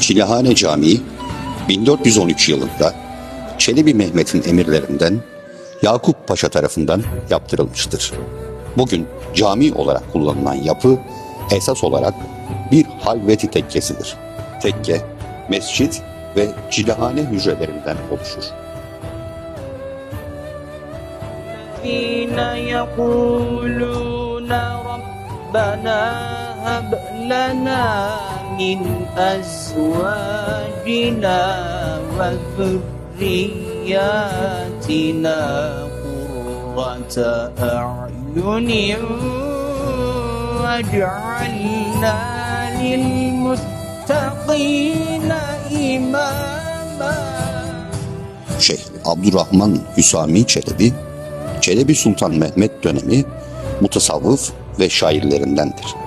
Çilehane Camii 1413 yılında Çelebi Mehmet'in emirlerinden Yakup Paşa tarafından yaptırılmıştır. Bugün cami olarak kullanılan yapı esas olarak bir halveti tekkesidir. Tekke, mescit ve çilehane hücrelerinden oluşur. ربنا هب لنا من أزواجنا وذرياتنا قرة أعين واجعلنا للمتقين إماما. Şeyh Abdurrahman Hüsami Çelebi, Çelebi Sultan Mehmet dönemi mutasavvıf ve şairlerindendir.